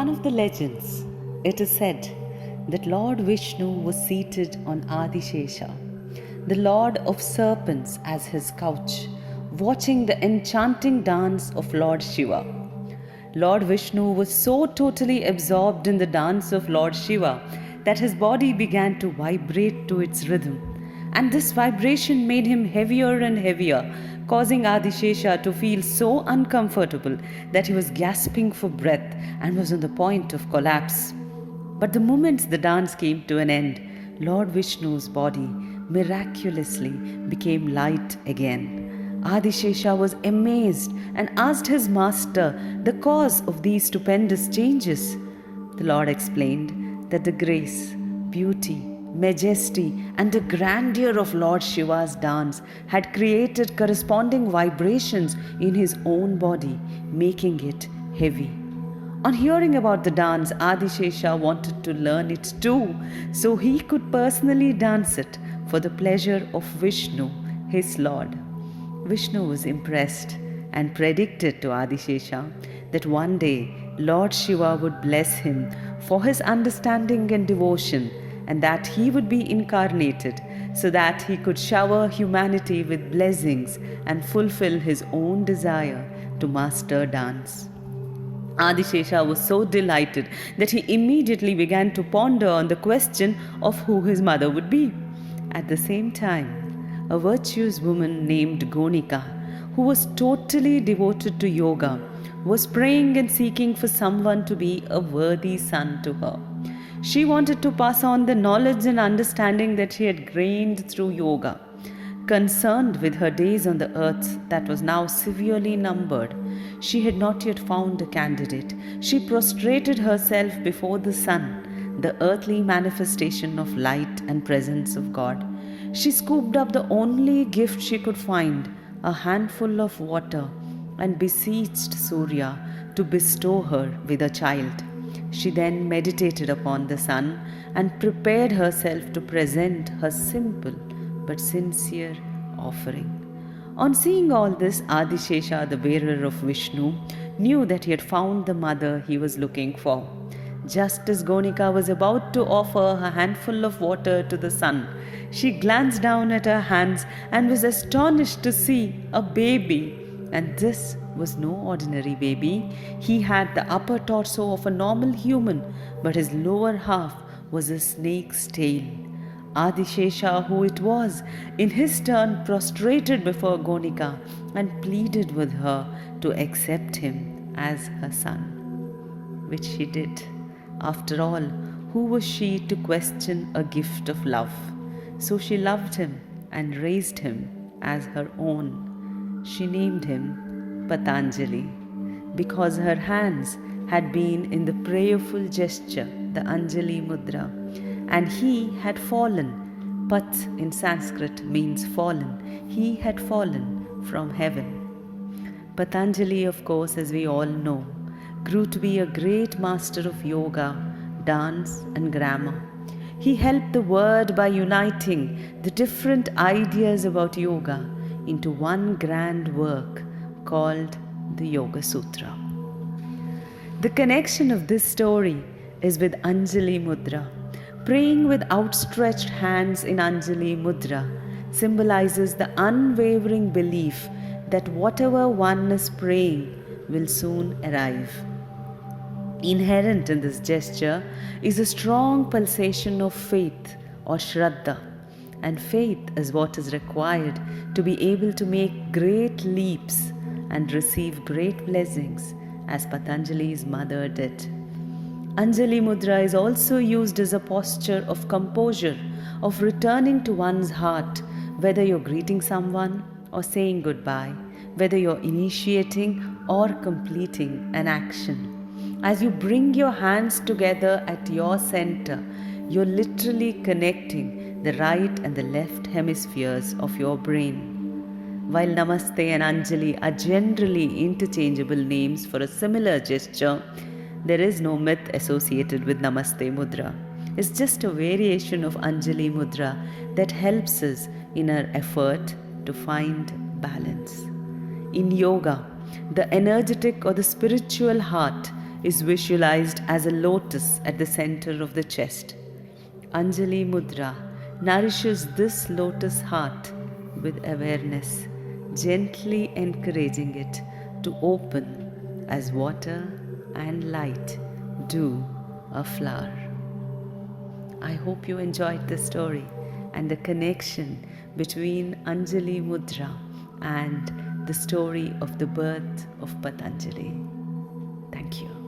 one of the legends, it is said that Lord Vishnu was seated on Adishesha, the Lord of Serpents, as his couch, watching the enchanting dance of Lord Shiva. Lord Vishnu was so totally absorbed in the dance of Lord Shiva that his body began to vibrate to its rhythm. And this vibration made him heavier and heavier, causing Adishesha to feel so uncomfortable that he was gasping for breath and was on the point of collapse. But the moment the dance came to an end, Lord Vishnu's body miraculously became light again. Adishesha was amazed and asked his master the cause of these stupendous changes. The Lord explained that the grace, beauty, majesty, and the grandeur of Lord Shiva's dance had created corresponding vibrations in his own body, making it heavy. On hearing about the dance, Adishesha wanted to learn it too, so he could personally dance it for the pleasure of Vishnu, his Lord. Vishnu was impressed and predicted to Adishesha that one day Lord Shiva would bless him for his understanding and devotion, and that he would be incarnated so that he could shower humanity with blessings and fulfill his own desire to master dance. Adishesha was so delighted that he immediately began to ponder on the question of who his mother would be. At the same time, a virtuous woman named Gonika, who was totally devoted to yoga, was praying and seeking for someone to be a worthy son to her. She wanted to pass on the knowledge and understanding that she had gained through yoga. Concerned with her days on the earth that was now severely numbered, she had not yet found a candidate. She prostrated herself before the sun, the earthly manifestation of light and presence of God. She scooped up the only gift she could find, a handful of water, and beseeched Surya to bestow her with a child. She then meditated upon the sun and prepared herself to present her simple but sincere offering. On seeing all this, Adishesha, the bearer of Vishnu, knew that he had found the mother he was looking for. Just as Gonika was about to offer a handful of water to the sun, she glanced down at her hands and was astonished to see a baby. And this was no ordinary baby. He had the upper torso of a normal human, but his lower half was a snake's tail. Adishesha, who it was, in his turn prostrated before Gonika and pleaded with her to accept him as her son, which she did. After all, who was she to question a gift of love? So she loved him and raised him as her own. She named him Patanjali because her hands had been in the prayerful gesture, the Anjali Mudra, and he had fallen. Pat in Sanskrit means fallen. He had fallen from heaven. Patanjali, of course, as we all know, grew to be a great master of yoga, dance, and grammar. He helped the world by uniting the different ideas about yoga into one grand work called the Yoga Sutra. The connection of this story is with Anjali Mudra. Praying with outstretched hands in Anjali Mudra symbolizes the unwavering belief that whatever one is praying will soon arrive. Inherent in this gesture is a strong pulsation of faith or Shraddha, and faith is what is required to be able to make great leaps and receive great blessings, as Patanjali's mother did. Anjali Mudra is also used as a posture of composure, of returning to one's heart, whether you're greeting someone or saying goodbye, whether you're initiating or completing an action. As you bring your hands together at your center, you're literally connecting the right and the left hemispheres of your brain. While Namaste and Anjali are generally interchangeable names for a similar gesture, there is no myth associated with Namaste Mudra. It's just a variation of Anjali Mudra that helps us in our effort to find balance. In yoga, the energetic or the spiritual heart is visualized as a lotus at the center of the chest. Anjali Mudra nourishes this lotus heart with awareness, gently encouraging it to open as water and light do a flower. I hope you enjoyed the story and the connection between Anjali Mudra and the story of the birth of Patanjali. Thank you.